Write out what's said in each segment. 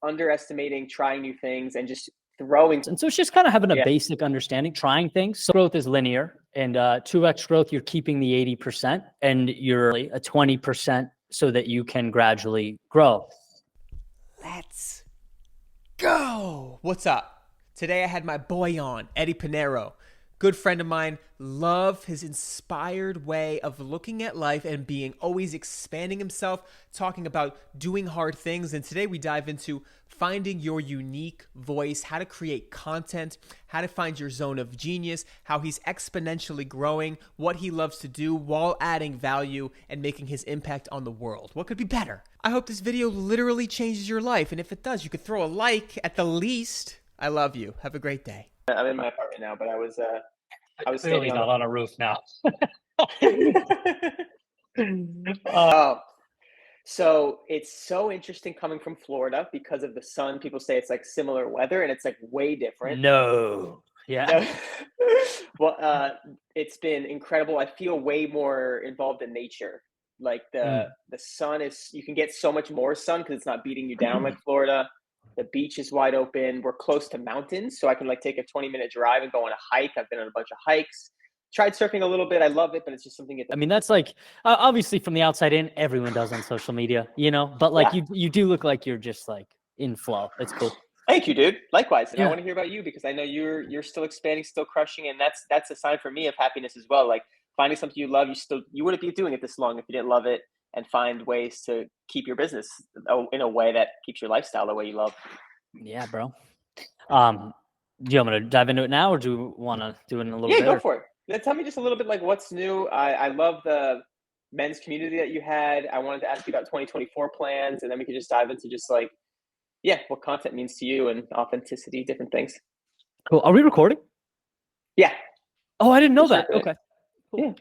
underestimating, trying new things, and just throwing. And so it's just kind of having a basic understanding, trying things. So growth is linear, and 2x growth, you're keeping the 80%, and you're a 20% so that you can gradually grow. Let's go. What's up? Today I had my boy on, Eddie Pinero. Good friend of mine. Love his inspired way of looking at life and being always expanding himself, talking about doing hard things. And today we dive into finding your unique voice, how to create content, how to find your zone of genius, how he's exponentially growing, what he loves to do while adding value and making his impact on the world. What could be better? I hope this video literally changes your life. And if it does, you could throw a like at the least. I love you. Have a great day. I'm in my apartment now, but I was Clearly not on a roof now. So it's so interesting coming from Florida because of the sun. People say it's like similar weather, and it's like way different. No. Yeah. Well, it's been incredible. I feel way more involved in nature. Like the sun is, you can get so much more sun because it's not beating you down like Florida. The beach is wide open. We're close to mountains, so I can like take a 20-minute drive and go on a hike. I've been on a bunch of hikes. Tried surfing a little bit. I love it, but it's just something. I mean, that's like, obviously from the outside in, everyone does on social media, but like you do look like you're just like in flow. It's cool. Thank you, dude. Likewise. And I want to hear about you because I know you're still expanding, still crushing. And that's a sign for me of happiness as well. Like finding something you love, you wouldn't be doing it this long if you didn't love it, and find ways to keep your business in a way that keeps your lifestyle the way you love. Yeah, bro. Do you want me to dive into it now, or do you want to do it in a little bit? Yeah, go for it. Then tell me just a little bit like what's new. I love the men's community that you had. I wanted to ask you about 2024 plans, and then we could just dive into just like, what content means to you and authenticity, different things. Cool. Are we recording? Yeah. Oh, I didn't know that. Okay. Cool.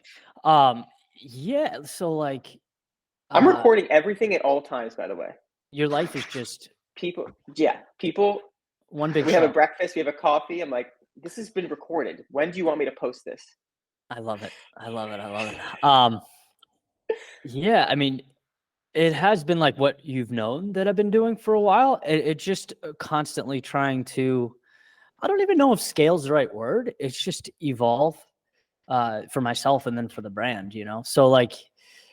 Yeah. So like, I'm recording everything at all times, by the way. Your life is just people. One big We show. have a breakfast. We have a coffee. I'm like, this has been recorded. When do you want me to post this? I love it. Yeah, I mean, it has been like what you've known that I've been doing for a while. It just constantly trying to, I don't even know if scale is the right word. It's just evolve for myself and then for the brand, So like,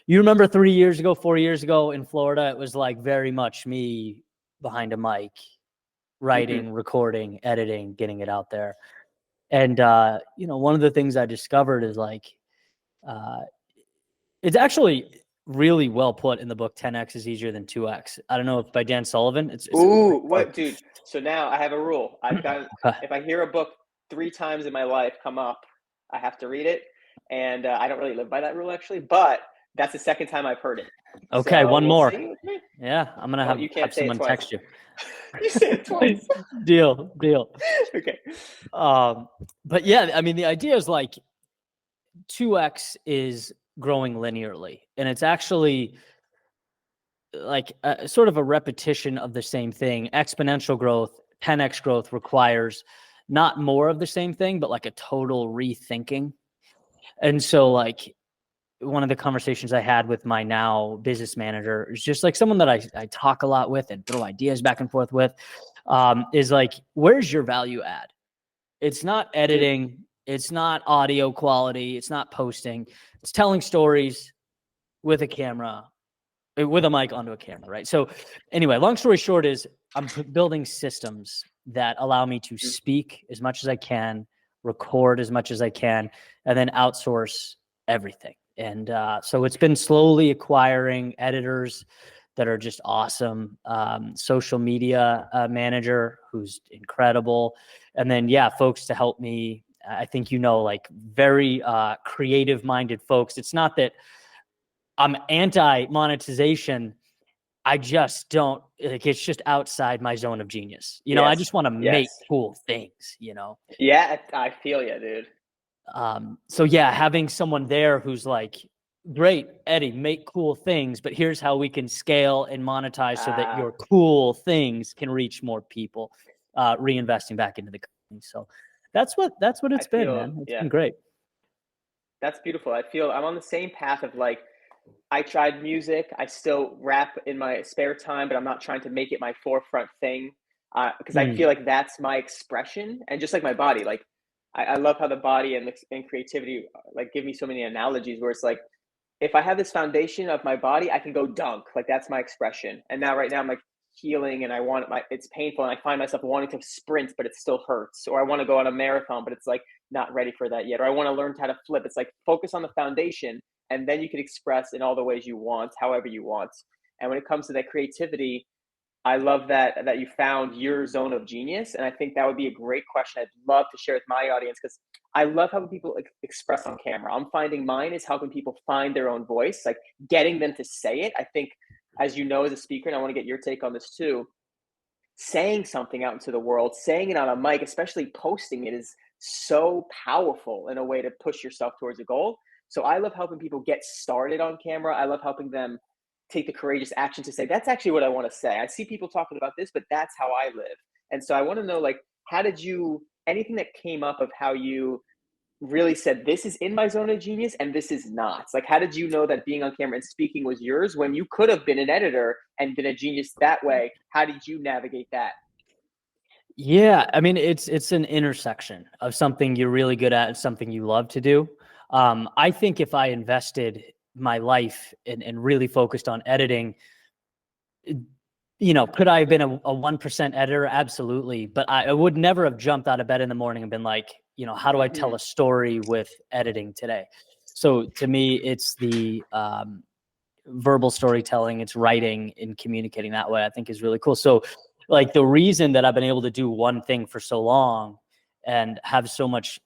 you remember 4 years ago in Florida, it was like very much me behind a mic, writing, recording, editing, getting it out there. And, one of the things I discovered is like, it's actually really well put in the book, 10X is easier than 2X. I don't know if by Dan Sullivan. It's what, dude? So now I have a rule. I've got, if I hear a book 3 times in my life come up, I have to read it. And I don't really live by that rule actually, but that's the second time I've heard it. Okay, so one more. See. Yeah, I'm going to have someone text you. You say it twice. Deal. Okay. But yeah, I mean, the idea is like 2X is growing linearly, and it's actually like sort of a repetition of the same thing. Exponential growth, 10X growth requires not more of the same thing, but like a total rethinking. And so like one of the conversations I had with my now business manager is just like someone that I talk a lot with and throw ideas back and forth with, is like, where's your value add? It's not editing. It's not audio quality. It's not posting. It's telling stories with a camera, with a mic onto a camera, right? So anyway, long story short is I'm building systems that allow me to speak as much as I can, record as much as I can, and then outsource everything. And so it's been slowly acquiring editors that are just awesome, social media manager who's incredible, and then folks to help me. I think like very creative-minded folks. It's not that I'm anti-monetization. I just don't like. It's just outside my zone of genius. I just want to make cool things. Yeah, I feel you, dude. So having someone there who's like, great, Eddie, make cool things, but here's how we can scale and monetize so that your cool things can reach more people, reinvesting back into the company. So that's what it's been, man. It's been great. That's beautiful. I feel I'm on the same path of like, I tried music. I still rap in my spare time, but I'm not trying to make it my forefront thing, because I Mm. feel like that's my expression. And just like my body, like I love how the body and creativity like give me so many analogies where it's like if I have this foundation of my body, I can go dunk. Like that's my expression. And now right now I'm like healing and I want my it's painful and I find myself wanting to sprint, but it still hurts. Or I want to go on a marathon, but it's like not ready for that yet. Or I want to learn how to flip. It's like focus on the foundation and then you can express in all the ways you want, however you want. And when it comes to that creativity, I love that you found your zone of genius, and I think that would be a great question. I'd love to share with my audience because I love how people express on camera. I'm finding mine is helping people find their own voice, like getting them to say it. I think, as you know, as a speaker, and I want to get your take on this too. Saying something out into the world, saying it on a mic, especially posting it, is so powerful in a way to push yourself towards a goal. So I love helping people get started on camera. I love helping them take the courageous action to say, that's actually what I want to say. I see people talking about this, but that's how I live. And so I want to know, like, how did you, anything that came up of how you really said, this is in my zone of genius and this is not? Like, how did you know that being on camera and speaking was yours when you could have been an editor and been a genius that way? How did you navigate that? Yeah, I mean, it's an intersection of something you're really good at and something you love to do. I think if I invested my life and really focused on editing, could I have been a 1% editor? Absolutely. But I would never have jumped out of bed in the morning and been like, how do I tell a story with editing today? So to me, it's the verbal storytelling, it's writing and communicating that way, I think is really cool. So like the reason that I've been able to do one thing for so long and have so much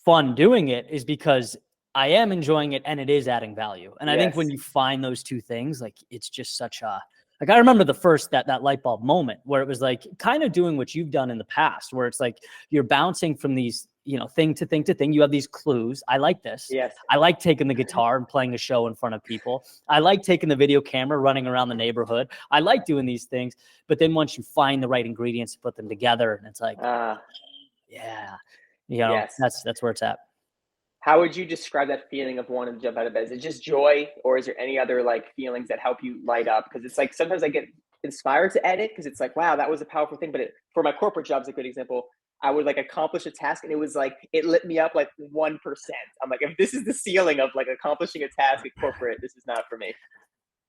fun doing it is because I am enjoying it and it is adding value. And I think when Yes. you find those two things, like it's just such a, like I remember the first that light bulb moment where it was like kind of doing what you've done in the past, where it's like you're bouncing from these, thing to thing to thing. You have these clues. I like this. Yes. I like taking the guitar and playing a show in front of people. I like taking the video camera, running around the neighborhood. I like doing these things. But then once you find the right ingredients to put them together, and it's like, yeah, Yes. that's where it's at. How would you describe that feeling of wanting to jump out of bed? Is it just joy, or is there any other like feelings that help you light up? Because it's like sometimes I get inspired to edit because it's like, wow, that was a powerful thing. But for my corporate job's a good example. I would like accomplish a task, and it was like it lit me up like 1%. I'm like, if this is the ceiling of like accomplishing a task at corporate, this is not for me.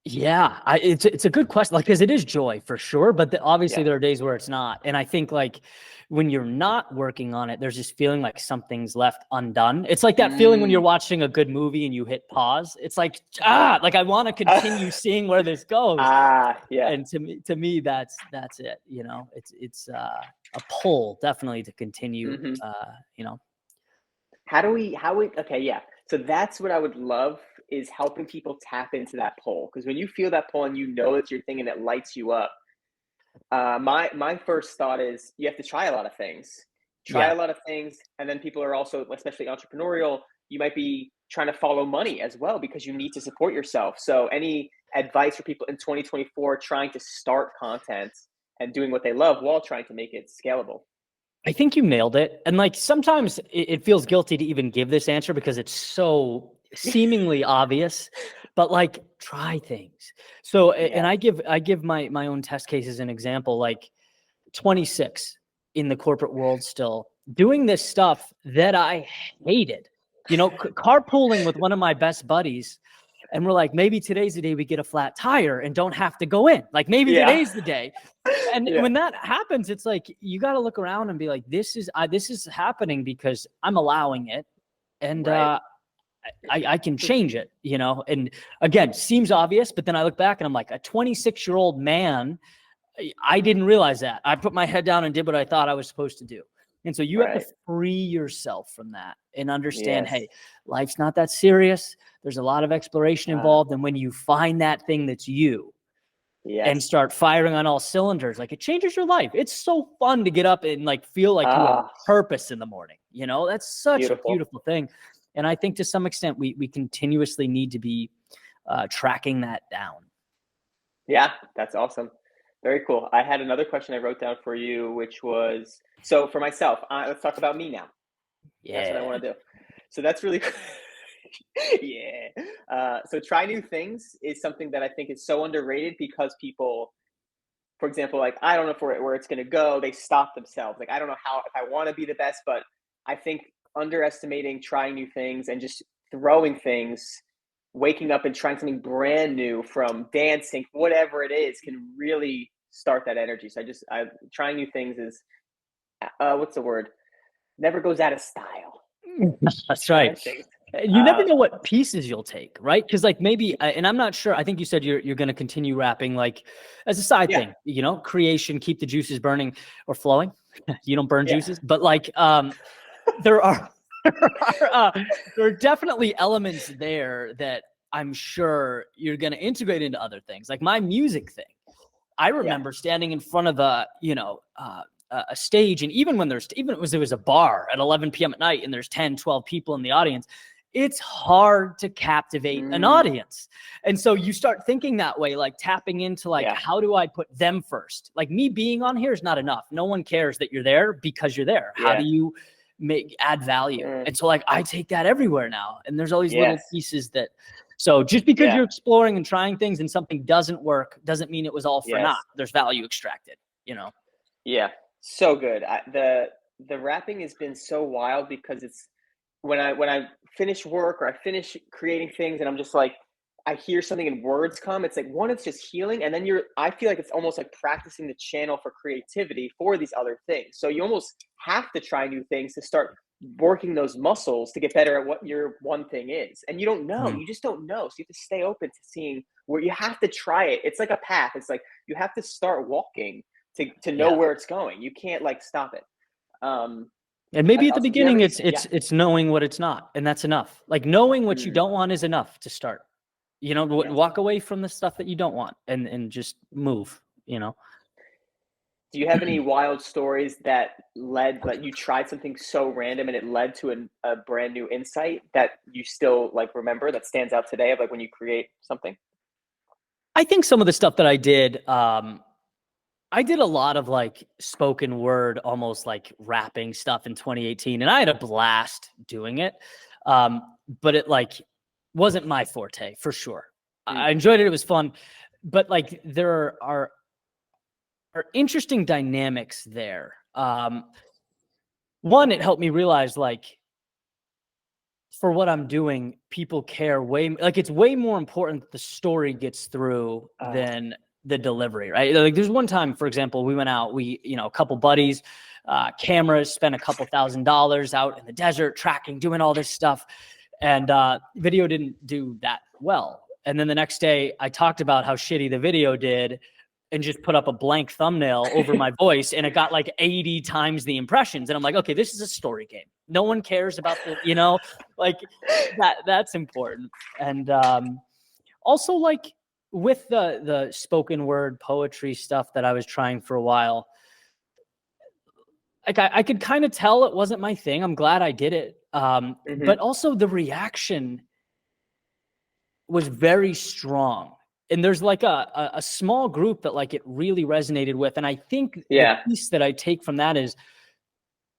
Yeah, it's a good question, like, because it is joy for sure, but obviously Yeah. there are days where it's not. And I think like when you're not working on it, there's this feeling like something's left undone. It's like that feeling when you're watching a good movie and you hit pause. It's like, like I want to continue seeing where this goes. Yeah. And to me, that's it. It's a pull definitely to continue. Okay, yeah. So that's what I would love is helping people tap into that pull. Because when you feel that pull and you know it's your thing and it lights you up, my first thought is you have to try a lot of things. Yeah. And then people are also, especially entrepreneurial, you might be trying to follow money as well because you need to support yourself. So any advice for people in 2024 trying to start content and doing what they love while trying to make it scalable? I think you nailed it. And like sometimes it feels guilty to even give this answer because it's so seemingly obvious, but like try things. So and Yeah. I give my own test case as an example, like 26 in the corporate world still doing this stuff that I hated. Carpooling with one of my best buddies, and we're like, maybe today's the day we get a flat tire and don't have to go in. Like maybe Yeah. today's the day. And Yeah. when that happens, it's like you got to look around and be like, this is happening because I'm allowing it, and Right. I can change it. And again, seems obvious, but then I look back and I'm like, a 26-year-old man, I didn't realize that. I put my head down and did what I thought I was supposed to do. And so you have to Right. free yourself from that and understand, Yes. hey, life's not that serious. There's a lot of exploration involved. And when you find that thing that's you, and Yes. start firing on all cylinders, like it changes your life. It's so fun to get up and like feel like you have Ah, purpose in the morning. That's such a beautiful. beautiful thing. And I think to some extent we continuously need to be tracking that down. Yeah, that's awesome. Very cool. I had another question I wrote down for you, which was, so for myself, let's talk about me now. That's what I Yeah. want to do. So that's really Yeah. So try new things is something that I think is so underrated because people, for example, like I don't know if where it's going to go. They stop themselves. Like I don't know how if I want to be the best, but I think underestimating trying new things and just throwing things, waking up and trying something brand new from dancing, whatever it is, can really start that energy. So I trying new things is what's the word? Never goes out of style. That's Trying right. things. You never know what pieces you'll take, right? Because like maybe, and I'm not sure. I think you said you're going to continue rapping like as a side Yeah. thing, you know, creation, keep the juices burning or flowing. You don't burn Yeah. juices, but like there are there are definitely elements there that I'm sure you're going to integrate into other things, like my music thing. I remember standing in front of a stage, and even when it was a bar at 11 p.m. at night and there's 10, 12 people in the audience, it's hard to captivate an audience. And so you start thinking that way, like tapping into like, how do I put them first? Like me being on here is not enough. No one cares that you're there because you're there. How do you add value? And so like, I take that everywhere now. And there's all these little pieces that, so just because you're exploring and trying things and something doesn't work, doesn't mean it was all for naught. There's value extracted, you know? Yeah. So good. The rapping has been so wild because it's when I finish work or I finish creating things and I'm just like I hear something and words come, it's like one, it's just healing, and then I feel like it's almost like practicing the channel for creativity for these other things. So you almost have to try new things to start working those muscles to get better at what your one thing is. And you don't know, you just don't know. So you have to stay open to seeing where you have to try it. It's like a path. It's like you have to start walking to know where it's going. You can't like stop it. And maybe at the beginning, ever, it's knowing what it's not, and that's enough. Like knowing what you don't want is enough to start. You know, walk away from the stuff that you don't want, and just move. You know. Do you have any wild stories that led, like you tried something so random and it led to a brand new insight that you still like remember that stands out today of like when you create something? I think some of the stuff that I did a lot of like spoken word, almost like rapping stuff in 2018, and I had a blast doing it. But it like wasn't my forte for sure. I enjoyed it. It was fun, but like there are interesting dynamics there. One, it helped me realize like for what I'm doing, people care like it's way more important that the story gets through than the delivery, right? Like there's one time, for example, we went out, a couple buddies, cameras, spent a couple $1,000s out in the desert, tracking, doing all this stuff. And video didn't do that well. And then the next day I talked about how shitty the video did and just put up a blank thumbnail over my voice, and it got like 80 times the impressions. And I'm like, okay, this is a story game. No one cares about like that's important. And also like with the spoken word poetry stuff that I was trying for a while, like I could kind of tell it wasn't my thing. I'm glad I did it. But also the reaction was very strong. And there's like a small group that like it really resonated with. And I think the piece that I take from that is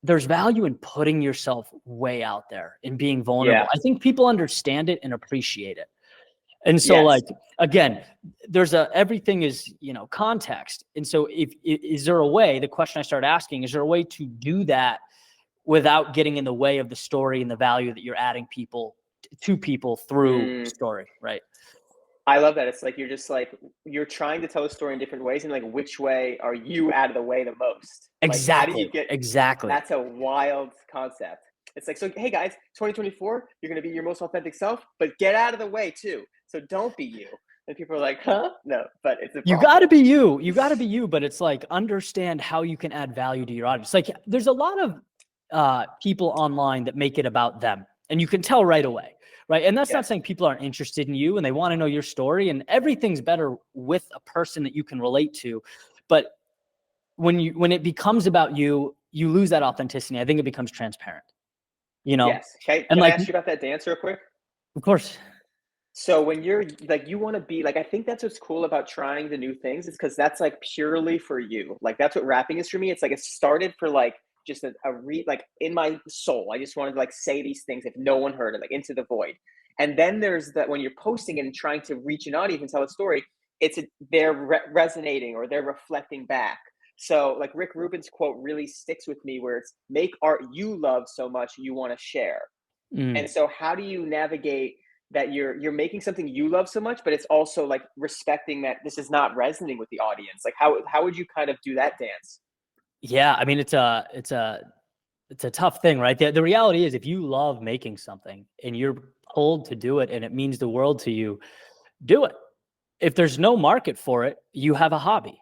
there's value in putting yourself way out there and being vulnerable. I think people understand it and appreciate it. And so like, again, everything is, context. And so is there a way, the question I started asking, is there a way to do that without getting in the way of the story and the value that you're adding to people through story, right? I love that. It's like you're trying to tell a story in different ways, and like which way are you out of the way the most? Exactly. Like, how do you get exactly? That's a wild concept. It's like, so hey guys, 2024, you're gonna be your most authentic self, but get out of the way too. So don't be you. And people are like, huh? No, but it's a problem. You gotta be you. You gotta be you, but it's like understand how you can add value to your audience. Like there's a lot of people online that make it about them, and you can tell right away. Right. And that's not saying people aren't interested in you and they want to know your story, and everything's better with a person that you can relate to. But when it becomes about you, you lose that authenticity. I think it becomes transparent, Yes. Okay. Can I ask you about that dance real quick? Of course. So when you're like, you want to be like, I think that's what's cool about trying the new things is because that's like purely for you. Like that's what rapping is for me. It's like, it started for like, just like in my soul. I just wanted to like say these things if no one heard it, like into the void. And then there's that when you're posting it and trying to reach an audience and tell a story, they're resonating or they're reflecting back. So like Rick Rubin's quote really sticks with me, where it's make art you love so much you want to share. And so how do you navigate that you're making something you love so much, but it's also like respecting that this is not resonating with the audience? Like how would you kind of do that dance? Yeah, I mean, it's a tough thing, right? The reality is, if you love making something and you're told to do it and it means the world to you, do it. If there's no market for it, you have a hobby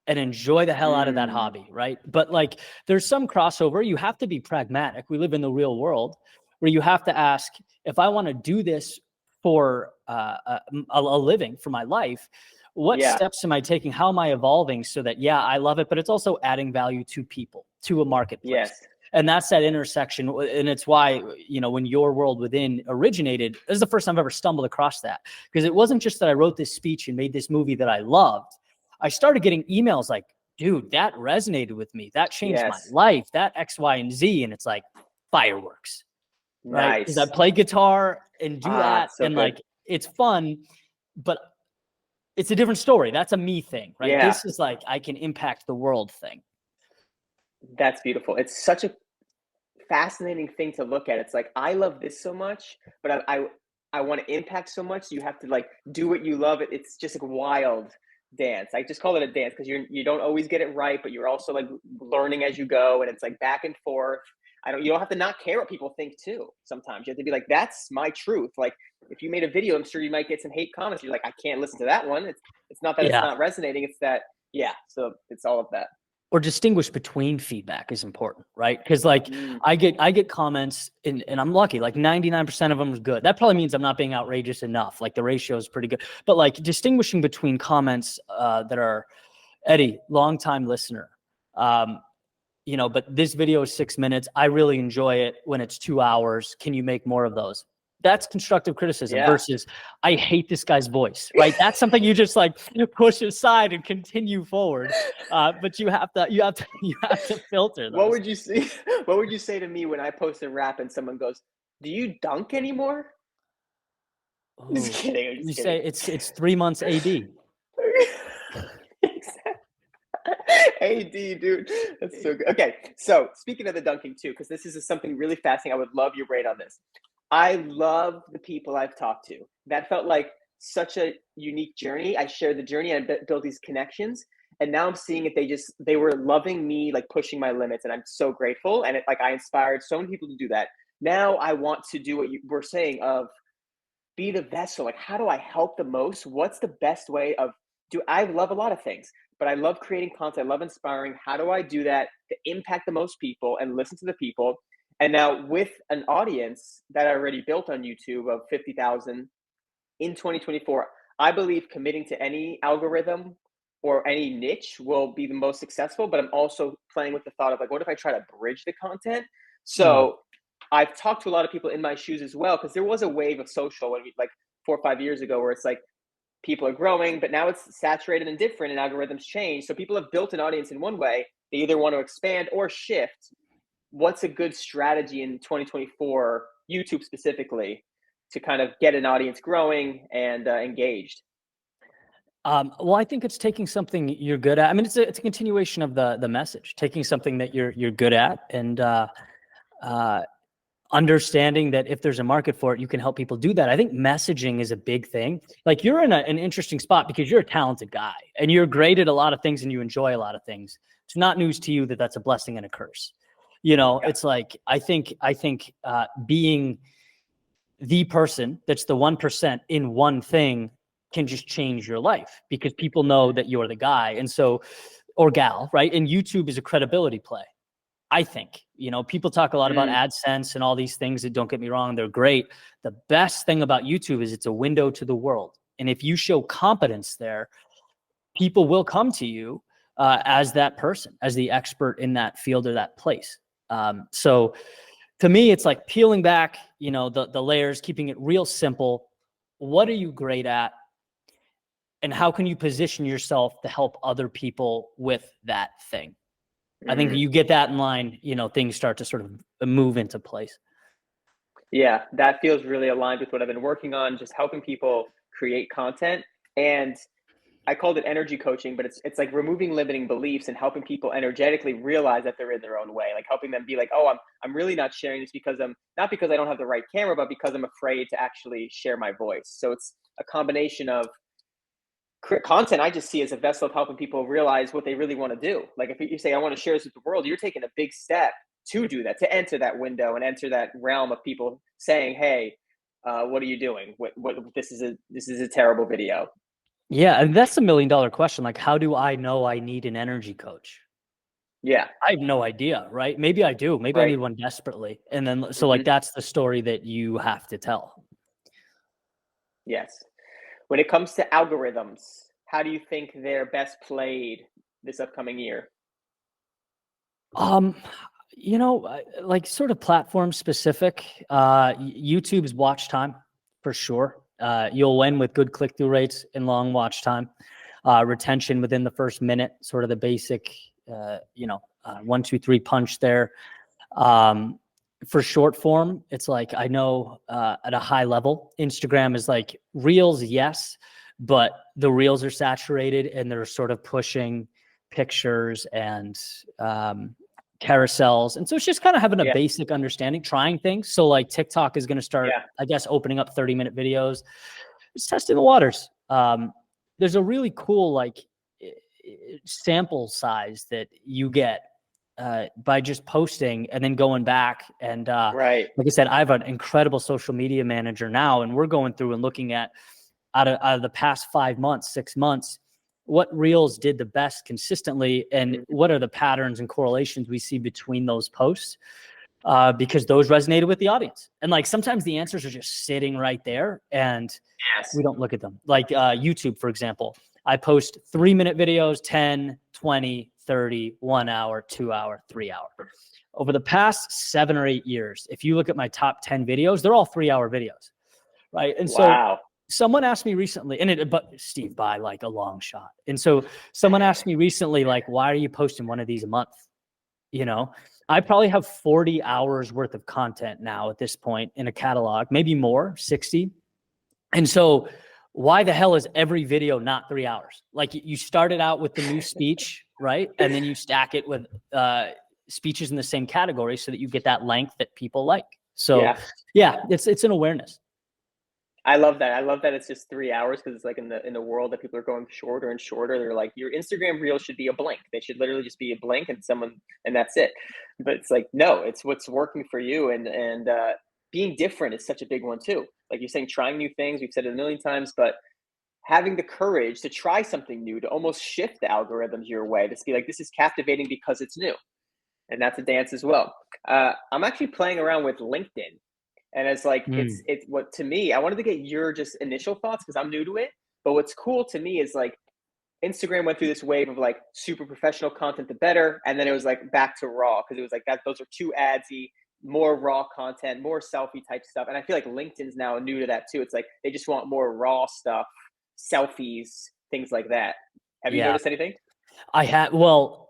and enjoy the hell out of that hobby, right? But like, there's some crossover. You have to be pragmatic. We live in the real world where you have to ask, if I want to do this for a living, for my life, what steps am I taking? How am I evolving so that, yeah, I love it, but it's also adding value to people, to a marketplace. Yes. And that's that intersection. And it's why, you know, when Your World Within originated, this is the first time I've ever stumbled across that, because it wasn't just that I wrote this speech and made this movie that I loved. I started getting emails like, dude, that resonated with me. That changed my life. That X, Y, and Z. And it's like fireworks. Right? Because I play guitar and do that. So and good. Like, it's fun, but it's a different story. That's a me thing, right? Yeah. This is like, I can impact the world thing. That's beautiful. It's such a fascinating thing to look at. It's like, I love this so much, but I want to impact so much. So you have to like do what you love. It's just like a wild dance. I just call it a dance because you don't always get it right, but you're also like learning as you go, and it's like back and forth. You don't have to not care what people think too. Sometimes you have to be like, that's my truth. Like if you made a video, I'm sure you might get some hate comments. You're like, I can't listen to that one. It's not that it's not resonating. It's that, so it's all of that. Or distinguish between feedback is important, right? Because like I get comments and I'm lucky, like 99% of them is good. That probably means I'm not being outrageous enough. Like the ratio is pretty good. But like distinguishing between comments that are, Eddie, longtime listener, you know, but this video is 6 minutes. I really enjoy it when it's 2 hours. Can you make more of those? That's constructive criticism versus I hate this guy's voice, right? That's something you just like push aside and continue forward. But you have to filter those. What would you say to me when I post a rap and someone goes, "Do you dunk anymore?" Ooh, just kidding. You say it's 3 months AD. AD, dude. That's so good. Okay, so speaking of the dunking too, because this is something really fascinating. I would love your rate on this. I love the people I've talked to. That felt like such a unique journey. I shared the journey and built these connections. And now I'm seeing it. They were loving me, like pushing my limits. And I'm so grateful. And I inspired so many people to do that. Now I want to do what you were saying of be the vessel. Like, how do I help the most? What's the best way I love a lot of things, but I love creating content. I love inspiring. How do I do that to impact the most people and listen to the people? And now with an audience that I already built on YouTube of 50,000 in 2024, I believe committing to any algorithm or any niche will be the most successful. But I'm also playing with the thought of like, what if I try to bridge the content? So I've talked to a lot of people in my shoes as well, because there was a wave of social like 4 or 5 years ago where it's like people are growing, but now it's saturated and different and algorithms change. So people have built an audience in one way. They either want to expand or shift. What's a good strategy in 2024, YouTube specifically, to kind of get an audience growing and engaged? Well, I think it's taking something you're good at. I mean, it's a continuation of the message, taking something that you're good at and understanding that if there's a market for it, you can help people do that. I think messaging is a big thing. Like you're in an interesting spot because you're a talented guy and you're great at a lot of things and you enjoy a lot of things. It's not news to you that that's a blessing and a curse. You know, it's like, I think being the person that's the 1% in one thing can just change your life because people know that you're the guy. And so, or gal, right? And YouTube is a credibility play. I think, you know, people talk a lot about AdSense and all these things that, don't get me wrong, they're great. The best thing about YouTube is it's a window to the world. And if you show competence there, people will come to you as that person, as the expert in that field or that place. So to me, it's like peeling back, you know, the layers, keeping it real simple. What are you great at? And how can you position yourself to help other people with that thing? I think you get that in line, you know, things start to sort of move into place. Yeah, that feels really aligned with what I've been working on, just helping people create content. And I called it energy coaching, but it's like removing limiting beliefs and helping people energetically realize that they're in their own way. Like helping them be like, oh, I'm really not sharing this because I'm not because I don't have the right camera, but because I'm afraid to actually share my voice. So it's a combination of content I just see as a vessel of helping people realize what they really want to do. Like if you say, I want to share this with the world, you're taking a big step to do that, to enter that window and enter that realm of people saying, hey, what are you doing? What this is a terrible video. Yeah, and that's a $1 million question. Like, how do I know I need an energy coach? Yeah. I have no idea, right? Maybe I do. Maybe I Right. need one desperately. And then, so like, Hmm. that's the story that you have to tell. Yes. When it comes to algorithms, how do you think they're best played this upcoming year? Um, like sort of platform specific, YouTube's watch time for sure. You'll win with good click-through rates and long watch time. Retention within the first minute, sort of the basic, 1, 2, 3 punch there. For short form, it's like, I know at a high level, Instagram is like reels, yes, but the reels are saturated and they're sort of pushing pictures and carousels. And so it's just kind of having a Yeah. basic understanding, trying things. So like TikTok is going to start, Yeah. I guess, opening up 30-minute videos. It's testing the waters. There's a really cool like sample size that you get by just posting and then going back. And Right. like I said, I have an incredible social media manager now, and we're going through and looking at out of the past 5 months, 6 months, what reels did the best consistently, and Mhm. what are the patterns and correlations we see between those posts, because those resonated with the audience. And like sometimes the answers are just sitting right there, and Yes. we don't look at them. Like YouTube, for example, I post 3-minute videos, 10, 20, 30, 1 hour, 2 hour, 3 hour. Over the past 7 or 8 years, if you look at my top 10 videos, they're all 3-hour videos, right? And so Wow. someone asked me recently, but Steve, by like a long shot. And so someone asked me recently, like, why are you posting one of these a month? You know, I probably have 40 hours worth of content now at this point in a catalog, maybe more, 60. And so why the hell is every video not 3 hours? Like you started out with the new speech, right? And then you stack it with speeches in the same category so that you get that length that people like. So Yeah. yeah, it's an awareness. I love that. I love that it's just 3 hours because it's like in the world that people are going shorter and shorter. They're like, your Instagram reel should be a blink. They should literally just be a blink and that's it. But it's like, no, it's what's working for you. And being different is such a big one too. Like you're saying, trying new things. We've said it a million times, but having the courage to try something new, to almost shift the algorithms your way, to be like, this is captivating because it's new. And that's a dance as well. I'm actually playing around with LinkedIn. And it's like it's what to me, I wanted to get your just initial thoughts because I'm new to it. But what's cool to me is like Instagram went through this wave of like super professional content, the better, and then it was like back to raw because it was like that those are too adsy, more raw content, more selfie type stuff. And I feel like LinkedIn's now new to that too. It's like they just want more raw stuff, selfies, things like that. Have you Yeah, noticed anything? I had, well,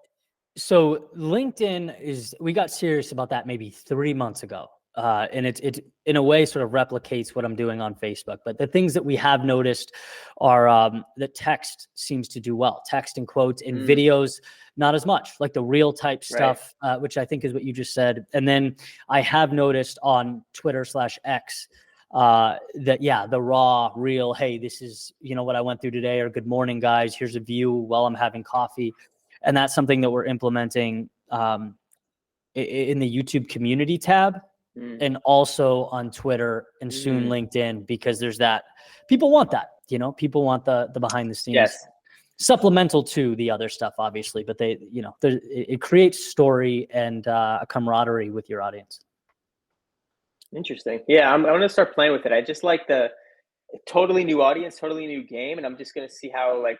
so LinkedIn we got serious about that maybe 3 months ago. And it in a way sort of replicates what I'm doing on Facebook. But the things that we have noticed are that text seems to do well. Text and quotes in Mm, videos, not as much, like the real type right. stuff, which I think is what you just said. And then I have noticed on Twitter/X that, yeah, the raw, real, hey, this is, what I went through today, or good morning, guys. Here's a view while I'm having coffee. And that's something that we're implementing in the YouTube community tab, Mm, and also on Twitter and soon mm, LinkedIn, because there's that. People want that, people want the behind the scenes, yes. supplemental to the other stuff, obviously, but it creates story and a camaraderie with your audience. Interesting. Yeah, I'm gonna start playing with it. I just like the totally new audience, totally new game, and I'm just gonna see how like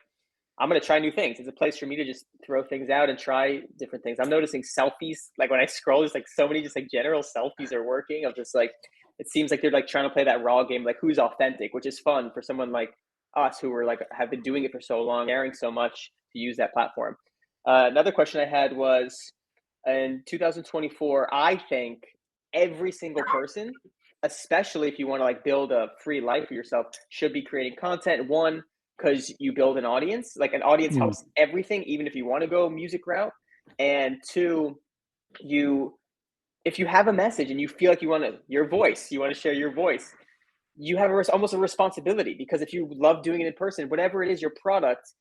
I'm gonna try new things. It's a place for me to just throw things out and try different things. I'm noticing selfies. Like when I scroll, there's like so many just like general selfies are working. Of just like it seems like they're like trying to play that raw game, like who's authentic, which is fun for someone like us who were like have been doing it for so long, caring so much to use that platform. Another question I had was in 2024. I think every single person especially if you want to like build a free life for yourself, should be creating content. One, because you build an audience. Like an audience Mm. helps everything, even if you want to go music route. And two, if you have a message and you feel like you want to share your voice, you have almost a responsibility, because if you love doing it in person, whatever it is, your product,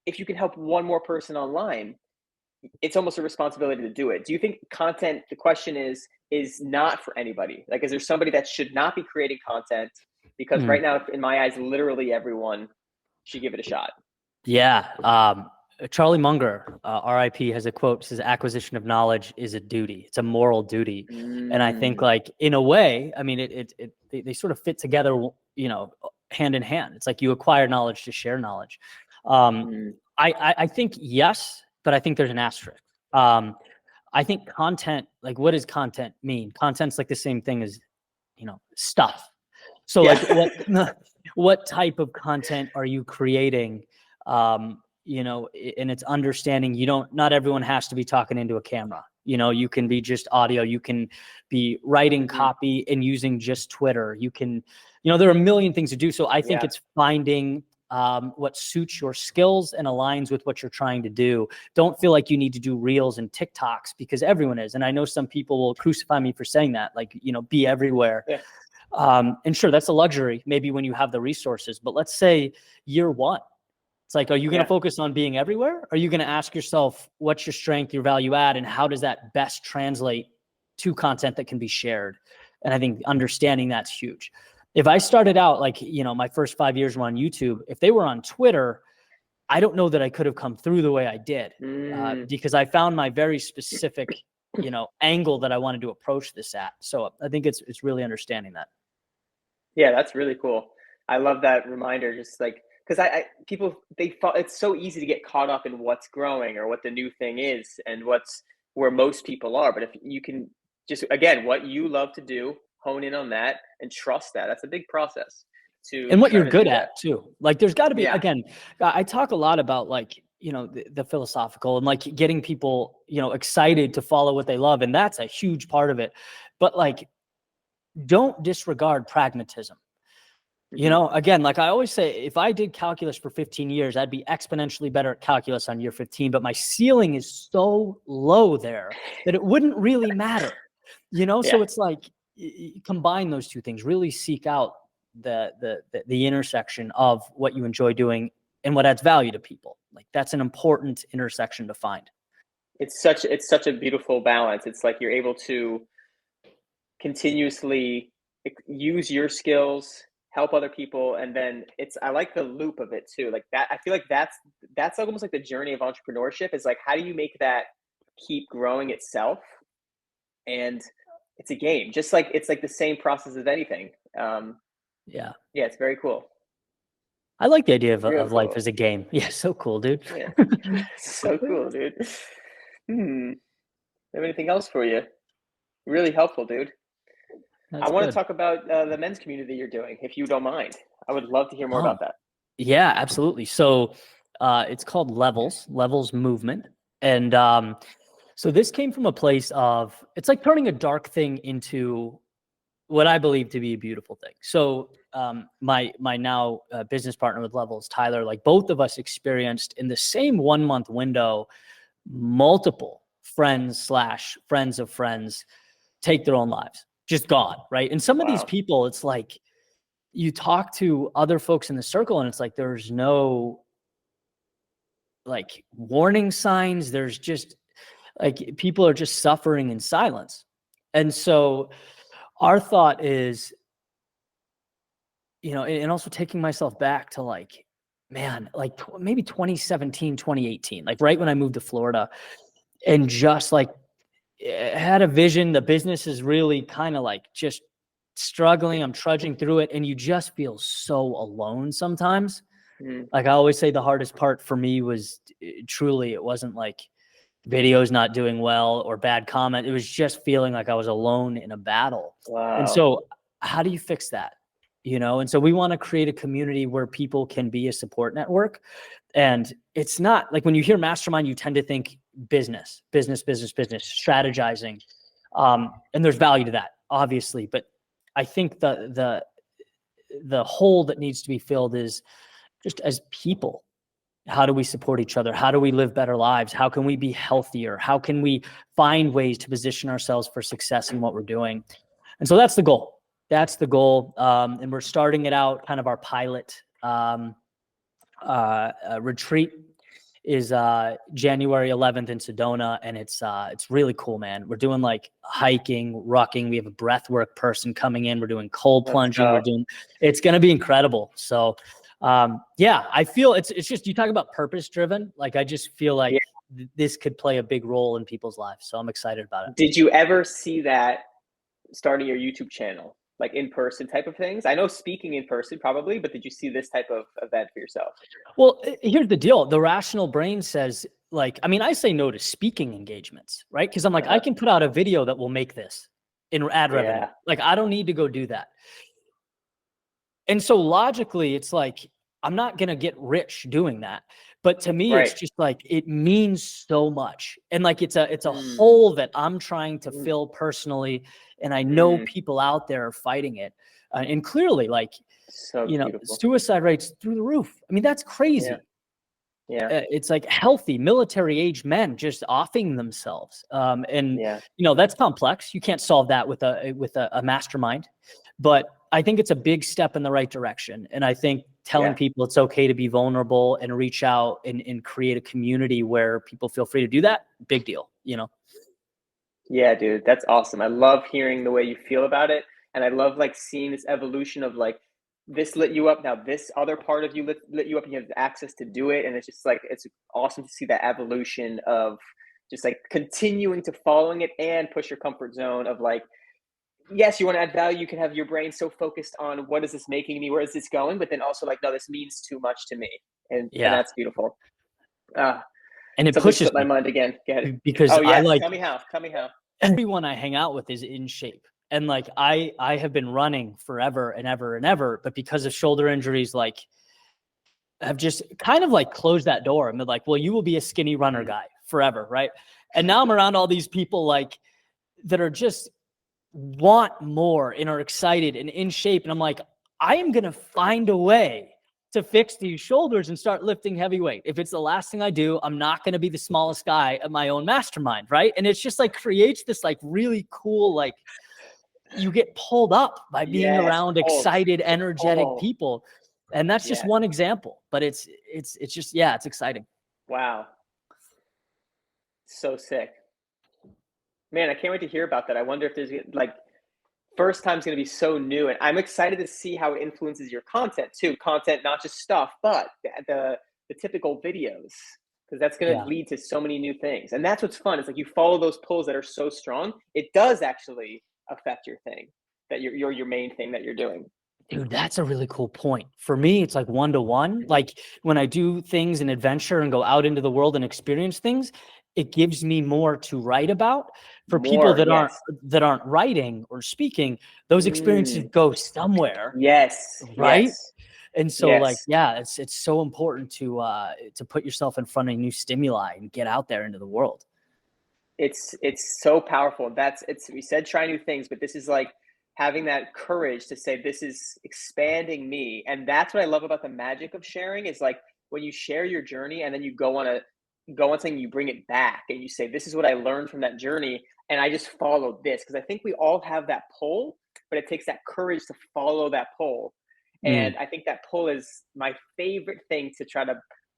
if you can help one more person online, it's almost a responsibility to do it. Do you think content, the question is not for anybody? Like, is there somebody that should not be creating content? Because right now, in my eyes, literally everyone should give it a shot. Yeah. Charlie Munger, RIP, has a quote, says, acquisition of knowledge is a duty. It's a moral duty. And I think, like, in a way, I mean, they sort of fit together, you know, hand in hand. It's like you acquire knowledge to share knowledge. I think yes, but I think there's an asterisk. I think content, like, what does content mean? Content's like the same thing as, you know, stuff. So like what type of content are you creating? You know, and it's understanding not everyone has to be talking into a camera. You know, you can be just audio, you can be writing copy and using just Twitter. You can, you know, there are a million things to do. So I think it's finding what suits your skills and aligns with what you're trying to do. Don't feel like you need to do reels and TikToks, because everyone is. And I know some people will crucify me for saying that, like, you know, be everywhere. Yeah. And sure, that's a luxury, maybe when you have the resources, but let's say year one, it's like, are you going to focus on being everywhere? Are you going to ask yourself, what's your strength, your value add, and how does that best translate to content that can be shared? And I think understanding that's huge. If I started out, like, you know, my first 5 years were on YouTube, if they were on Twitter, I don't know that I could have come through the way I did, because I found my very specific, you know, angle that I wanted to approach this at. So I think it's really understanding that. Yeah, that's really cool. I love that reminder. Just like, because it's so easy to get caught up in what's growing or what the new thing is and where most people are. But if you can just, again, what you love to do, hone in on that and trust that. That's a big process. And what you're good at too. Like, there's got to be, again, I talk a lot about, like, you know, the philosophical and like getting people, you know, excited to follow what they love. And that's a huge part of it. But like, don't disregard pragmatism. You know, again, like I always say, if I did calculus for 15 years, I'd be exponentially better at calculus on year 15, but my ceiling is so low there that it wouldn't really matter, you know? So it's like, combine those two things, really seek out the intersection of what you enjoy doing and what adds value to people. Like, that's an important intersection to find. It's such a beautiful balance. It's like you're able to continuously use your skills, help other people, and then I like the loop of it too. Like that, I feel like that's almost like the journey of entrepreneurship, is like, how do you make that keep growing itself? And it's a game, just like it's like the same process as anything. Yeah, it's very cool. I like the idea of life as a game. Yeah, so cool, dude. Yeah, so cool, dude. Have anything else for you? Really helpful, dude. I want to talk about the men's community you're doing, if you don't mind. I would love to hear more about that. Yeah, absolutely. So it's called Levels Movement. And so this came from a place of, it's like turning a dark thing into what I believe to be a beautiful thing. So my now business partner with Levels, Tyler, like both of us experienced in the same 1 month window, multiple friends / friends of friends take their own lives. Just gone, right? And some of these people, it's like you talk to other folks in the circle and it's like there's no like warning signs. There's just like people are just suffering in silence. And so our thought is, you know, and also taking myself back to like, man, like maybe 2017, 2018, like right when I moved to Florida, and just like had a vision. The business is really kind of like just struggling. I'm trudging through it. And you just feel so alone sometimes. Like I always say, the hardest part for me was truly, it wasn't like videos not doing well or bad comment. It was just feeling like I was alone in a battle. And so how do you fix that? You know? And so we want to create a community where people can be a support network. And it's not like when you hear mastermind, you tend to think business, strategizing. And there's value to that, obviously. But I think the hole that needs to be filled is just as people. How do we support each other? How do we live better lives? How can we be healthier? How can we find ways to position ourselves for success in what we're doing? And so that's the goal. That's the goal. And we're starting it out, kind of our pilot retreat is January 11th in Sedona, and it's really cool, man. We're doing like hiking, rucking. We have a breathwork person coming in. We're doing cold plunging. It's going to be incredible. So yeah, I feel it's just, you talk about purpose driven. Like, I just feel like this could play a big role in people's lives. So I'm excited about it. Did you ever see that starting your YouTube channel, like in-person type of things? I know speaking in person probably, but did you see this type of event for yourself? Well, here's the deal. The rational brain says, like, I mean, I say no to speaking engagements, right? Because I'm like, I can put out a video that will make this in ad revenue. Like, I don't need to go do that. And so logically, it's like, I'm not going to get rich doing that. But to me, it's just like, it means so much. And like, it's a hole that I'm trying to fill personally. And I know people out there are fighting it. And clearly, like, you know, suicide rates through the roof. I mean, that's crazy. It's like healthy military age men just offing themselves. And you know, that's complex. You can't solve that with a mastermind, but I think it's a big step in the right direction. And I think telling people it's okay to be vulnerable and reach out and create a community where people feel free to do that, big deal, you know? Yeah, dude, that's awesome. I love hearing the way you feel about it. And I love like seeing this evolution of like, this lit you up. Now this other part of you lit you up and you have access to do it. And it's just like, it's awesome to see that evolution of just like continuing to following it and push your comfort zone of like, yes, you want to add value. You can have your brain so focused on what is this making me? Where is this going? But then also like, no, this means too much to me. And that's beautiful. And it pushes my mind again. Go ahead. Because I like, tell me how. Everyone I hang out with is in shape. And like, I have been running forever and ever and ever, but because of shoulder injuries, like, I've just kind of like closed that door and been like, well, you will be a skinny runner guy forever. Right. And now I'm around all these people like that are just want more and are excited and in shape. And I'm like, I am going to find a way to fix these shoulders and start lifting heavy weight. If it's the last thing I do, I'm not going to be the smallest guy at my own mastermind. Right. And it's just like creates this like really cool, like, you get pulled up by being around excited, energetic people. And that's just one example, but it's just, it's exciting. Wow. So sick, man. I can't wait to hear about that. I wonder if there's like, first time's going to be so new, and I'm excited to see how it influences your content too. Content, not just stuff, but the typical videos, because that's going to lead to so many new things. And that's what's fun. It's like you follow those pulls that are so strong. It does actually affect your thing, that your main thing that you're doing. Dude, that's a really cool point. For me, it's like 1-to-1. Like when I do things in adventure and go out into the world and experience things, it gives me more to write about. For people that aren't writing or speaking, those experiences go somewhere. Right. And so like, it's so important to put yourself in front of new stimuli and get out there into the world. It's so powerful. We said try new things, but this is like having that courage to say, this is expanding me. And that's what I love about the magic of sharing, is like when you share your journey and then you go on something, you bring it back and you say, this is what I learned from that journey. And I just followed this. Cause I think we all have that pull, but it takes that courage to follow that pull. And I think that pull is my favorite thing to try to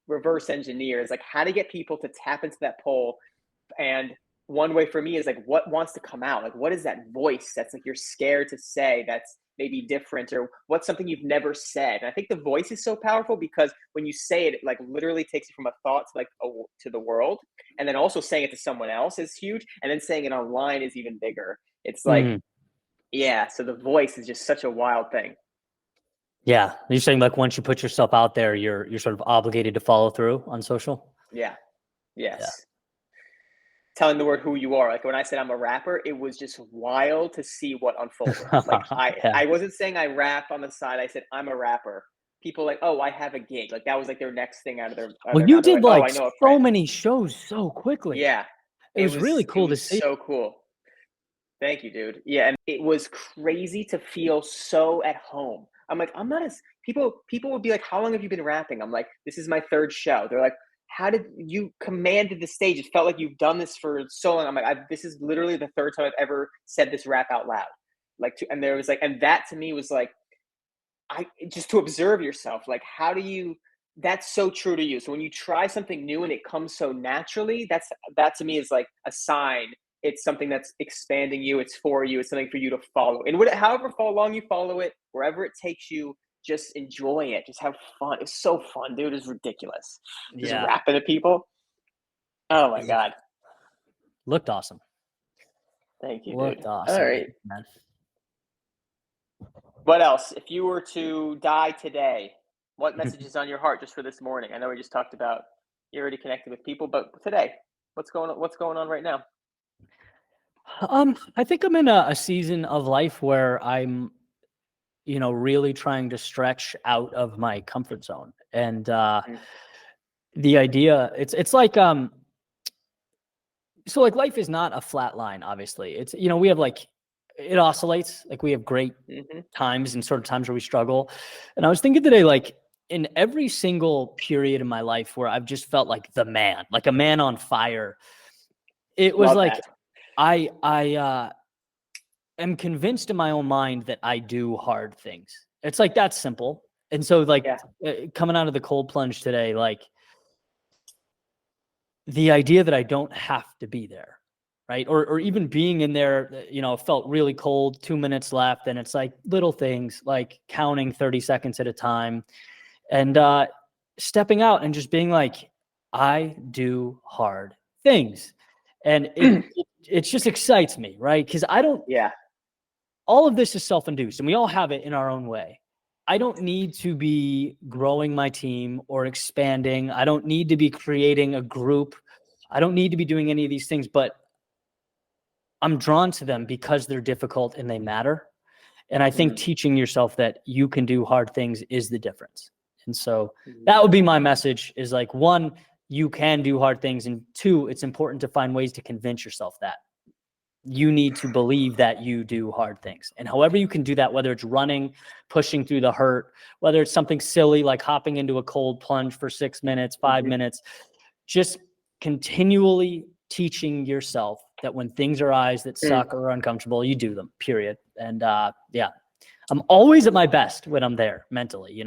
reverse engineer, is like how to get people to tap into that pull. And one way for me is like, what wants to come out? Like, what is that voice that's like you're scared to say that's maybe different, or what's something you've never said? And I think the voice is so powerful because when you say it, it like literally takes you from a thought to like to the world. And then also saying it to someone else is huge. And then saying it online is even bigger. It's like, so the voice is just such a wild thing. Yeah. You're saying like once you put yourself out there, you're sort of obligated to follow through on social. Telling the word who you are. Like when I said I'm a rapper, it was just wild to see what unfolded. Like I wasn't saying I rap on the side. I said I'm a rapper. People like, oh, I have a gig. Like that was like their next thing out of their. Well, you did like so many shows so quickly. Yeah, it was really cool to see. So cool. Thank you, dude. Yeah, and it was crazy to feel so at home. I'm like, I'm not as people would be like, "How long have you been rapping?" I'm like, "This is my third show." They're like, "How did you commanded the stage? It felt like you've done this for so long." I'm like, "This is literally the third time I've ever said this rap out loud." Like, and there was like, and that to me was like, I just to observe yourself. Like, how do you? That's so true to you. So when you try something new and it comes so naturally, that to me is like a sign it's something that's expanding you. It's for you. It's something for you to follow. And however far long you follow it, wherever it takes you, just enjoy it. Just have fun. It's so fun, dude. It's ridiculous. Just Yeah. rapping at people. Oh my God. Looked awesome. Thank you, Looked dude. awesome. All right. Man. What else? If you were to die today, what message is on your heart just for this morning? I know we just talked about you already connected with people, but today, what's going on? What's going on right now? I think I'm in a season of life where I'm, really trying to stretch out of my comfort zone. And the idea, it's like, so like life is not a flat line, obviously. It's, we have like, it oscillates. Like we have great times and sort of times where we struggle. And I was thinking today, like in every single period in my life where I've just felt like the man, like a man on fire, it was Love like, that. I am convinced in my own mind that I do hard things. It's like that simple. And so like coming out of the cold plunge today, like the idea that I don't have to be there, right? Or even being in there, felt really cold, 2 minutes left. And it's like little things like counting 30 seconds at a time and stepping out and just being like, I do hard things. And it just excites me, right? Because all of this is self-induced and we all have it in our own way. I don't need to be growing my team or expanding. I don't need to be creating a group. I don't need to be doing any of these things, but I'm drawn to them because they're difficult and they matter. And I think teaching yourself that you can do hard things is the difference. And so that would be my message is like, one, you can do hard things. And two, it's important to find ways to convince yourself that you need to believe that you do hard things. And however you can do that, whether it's running, pushing through the hurt, whether it's something silly like hopping into a cold plunge for 6 minutes, 5 minutes, just continually teaching yourself that when things arise that suck or are uncomfortable, you do them, period. And I'm always at my best when I'm there mentally,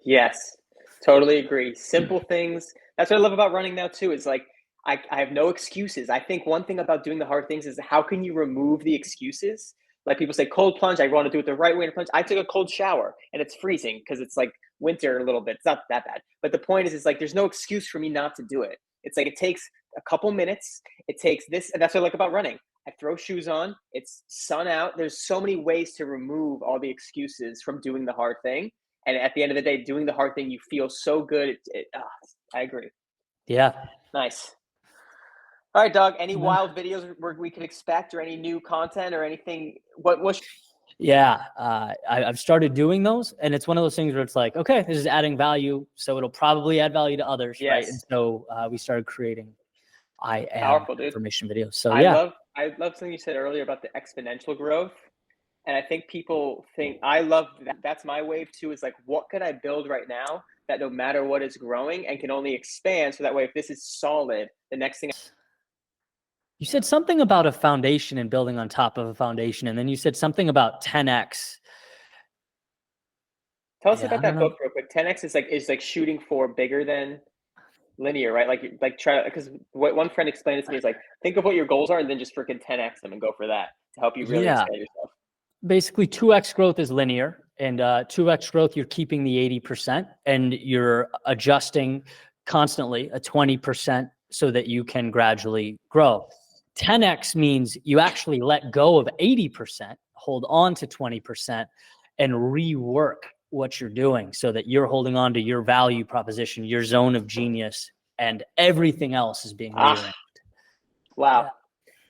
Yes, totally agree. Simple things. That's what I love about running now too. Is like I have no excuses. I think one thing about doing the hard things is how can you remove the excuses? Like people say, cold plunge. I want to do it the right way to plunge. I took a cold shower and it's freezing because it's like winter a little bit. It's not that bad. But the point is, it's like there's no excuse for me not to do it. It's like it takes a couple minutes. It takes this, and that's what I like about running. I throw shoes on. It's sun out. There's so many ways to remove all the excuses from doing the hard thing. And at the end of the day, doing the hard thing, you feel so good. I agree. Yeah. Nice. All right, Doug. Any wild videos we can expect, or any new content, or anything? Yeah, I've started doing those, and it's one of those things where it's like, okay, this is adding value, so it'll probably add value to others, right? And so we started creating Powerful, dude. information videos. So I love something you said earlier about the exponential growth. And I think people think I love that. That's my wave too, is like, what could I build right now that no matter what is growing and can only expand? So that way, if this is solid, the next thing. You said something about a foundation and building on top of a foundation. And then you said something about 10X. Tell us about that book real quick. 10X is like shooting for bigger than linear, right? Like try, because what one friend explained it to me is like, think of what your goals are and then just freaking 10X them and go for that to help you really expand yourself. Basically 2X growth is linear, and 2X growth, you're keeping the 80% and you're adjusting constantly a 20% so that you can gradually grow. 10X means you actually let go of 80%, hold on to 20%, and rework what you're doing so that you're holding on to your value proposition, your zone of genius, and everything else is being rearranged. Wow. Yeah.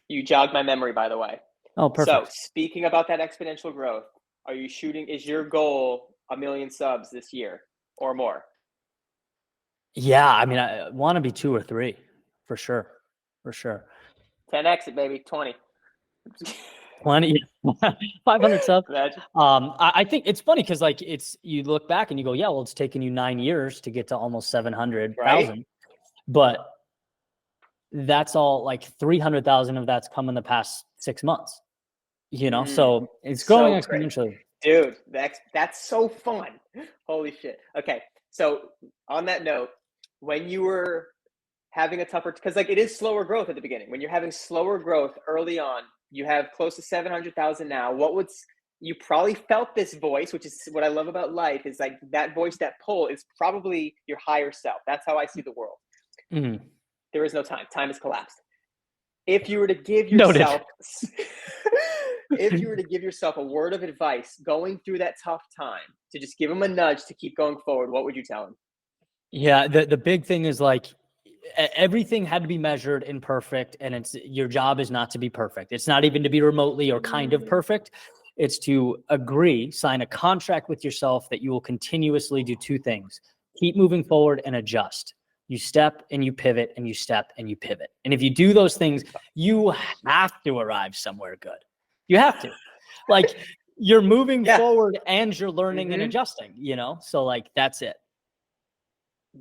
You jogged my memory, by the way. Oh, perfect. So speaking about that exponential growth, is your goal 1 million subs this year or more? Yeah. I mean, I want to be 2 or 3 for sure. 10X it, baby. 20. 20, 500 subs. Imagine. I think it's funny because like you look back and you go, yeah, well, it's taken you 9 years to get to almost 700,000, Right? but that's all like 300,000 of that's come in the past 6 months, so it's growing So great. exponentially. Dude, that's so fun. Holy shit. Okay. So on that note, when you were having a tougher, because like it is slower growth at the beginning. When you're having slower growth early on, you have close to 700,000 now. You probably felt this voice, which is what I love about life, is like that voice, that pull is probably your higher self. That's how I see the world. Mm-hmm. There is no time. Time has collapsed. If you were to give Noted. yourself, if you were to give yourself a word of advice going through that tough time to just give him a nudge to keep going forward, what would you tell him? Yeah, the big thing is like everything had to be measured and perfect, and your job is not to be perfect. It's not even to be remotely or kind of perfect. It's to sign a contract with yourself that you will continuously do two things: keep moving forward and adjust. You step and you pivot, and you step and you pivot. And if you do those things, you have to arrive somewhere good. You have to. Like, you're moving forward and you're learning and adjusting, So like, that's it.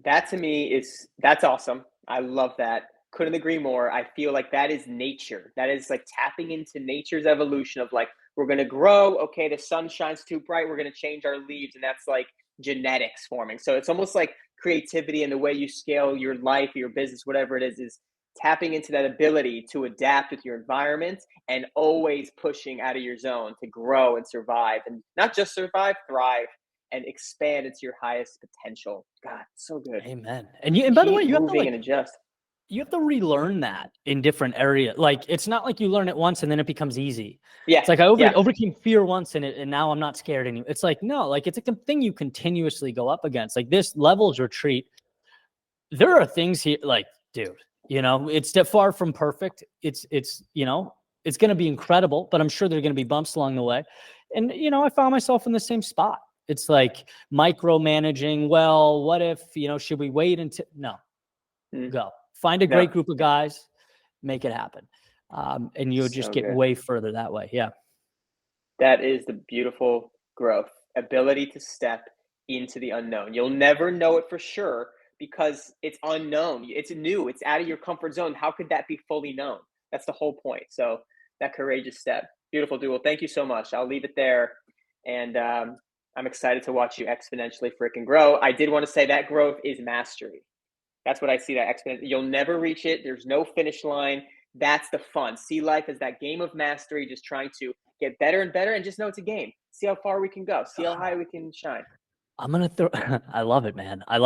That to me that's awesome. I love that. Couldn't agree more. I feel like that is nature. That is like tapping into nature's evolution of like, we're going to grow. Okay, the sun shines too bright. We're going to change our leaves. And that's like genetics forming. So it's almost like creativity and the way you scale your life, your business, whatever it is tapping into that ability to adapt with your environment and always pushing out of your zone to grow and survive, and not just survive, thrive and expand into your highest potential. God, so good. Amen. And by the way, Keep moving and adjust. You have to relearn that in different areas. Like, it's not like you learn it once and then it becomes easy. Yeah. It's like I overcame fear once and now I'm not scared anymore. It's like, no, like it's a thing you continuously go up against. Like this levels retreat. There are things here, like, dude, it's far from perfect. It's going to be incredible, but I'm sure there are going to be bumps along the way. And, I found myself in the same spot. It's like micromanaging. Well, what if, should we wait until? No, go. Find a great group of guys, make it happen. And you'll just get way further that way. Yeah. That is the beautiful growth, ability to step into the unknown. You'll never know it for sure because it's unknown. It's new. It's out of your comfort zone. How could that be fully known? That's the whole point. So that courageous step. Beautiful, dude. Well, thank you so much. I'll leave it there. And I'm excited to watch you exponentially freaking grow. I did want to say that growth is mastery. That's what I see, that exponent. You'll never reach it. There's no finish line. That's the fun. See life as that game of mastery, just trying to get better and better and just know it's a game. See how far we can go. See how high we can shine. I'm going to I love it, man. I'm